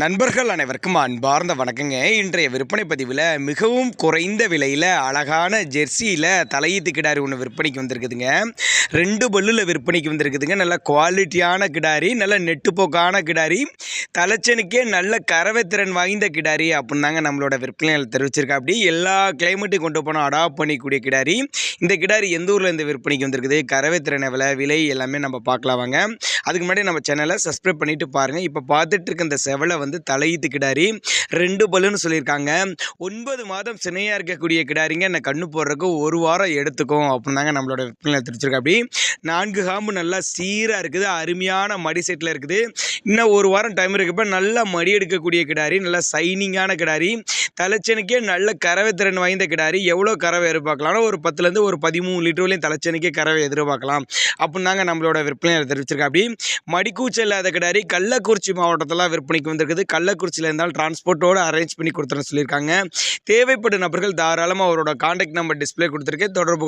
நண்பர்கள் அனைவருக்கும் அன்பார்ந்த வணக்கங்க. இன்றைய விற்பனை பதிவில் மிகவும் குறைந்த விலையில் அழகான ஜெர்சியில் தலையீத்து கிடாரி ஒன்று விற்பனைக்கு வந்திருக்குதுங்க. 2 பல்லில் விற்பனைக்கு வந்திருக்குதுங்க. நல்ல குவாலிட்டியான கிடாரி, நல்ல நெட்டுப்போக்கான கிடாரி, தலைச்சனுக்கே நல்ல கறவைத்திறன் வாய்ந்த கிடாரி அப்படின்னு தாங்க நம்மளோட விற்பனைகள் தெரிவிச்சிருக்கா. அப்படி எல்லா கிளைமேட்டையும் கொண்டு போனால் அடாப்ட் பண்ணிக்கூடிய கிடாரி. இந்த கிடாரி எந்த ஊரில் இந்த விற்பனைக்கு வந்திருக்குது, கறவைத்திறன் விலை எல்லாமே நம்ம பார்க்கலாம் வாங்க. அதுக்கு முன்னாடி நம்ம சேனலை சப்ஸ்கிரைப் பண்ணிட்டு பாருங்கள். இப்போ பார்த்துட்டு இருக்க இந்த செவலை வந்து தலையீத்து கிடாரி 2 பல்லுன்னு சொல்லியிருக்காங்க. 9 மாதம் சினையாக இருக்கக்கூடிய கிடாரிங்க. என்ன கண்ணு போடுறதுக்கு 1 வாரம் எடுத்துக்கும் அப்படின்னு தாங்க நம்மளோட விற்பனை தெரிவிச்சிருக்கா. அப்படி 4 காம்பு நல்லா சீராக இருக்குது, அருமையான மடி செட்டில் இருக்குது. இன்னும் 1 வாரம் டைம் இருக்கப்ப நல்லா மடி எடுக்கக்கூடிய கிடாரி, நல்லா சைனிங்கான கிடாரி, தலைச்சனுக்கே நல்ல கறவைத்திறன் வாய்ந்த கிடாரி. எவ்வளோ கறவை எதிர்பார்க்கலாம், ஒரு 10லேருந்து ஒரு 13 லிட்டர் வரையும் தலைச்சனுக்கே கறவை எதிர்பார்க்கலாம் அப்படின்னு தாங்க நம்மளோட விற்பனை தெரிவிச்சிருக்கா. அப்படி மடிக்கூச்சல் இல்லாத கிடாரி கள்ளக்குறிச்சி மாவட்டத்தில் விற்பனைக்கு வந்திருக்குது. கள்ளக்குறிச்சியில் இருந்தால் டிரான்ஸ்போர்ட்டோடு அரேஞ்ச் பண்ணி கொடுத்துறேன்னு சொல்லியிருக்காங்க. தேவைப்படும் நபர்கள் தாராளமாக அவரோட கான்டாக்ட் நம்பர் டிஸ்பிளே கொடுத்துருக்கேன், தொடர்பு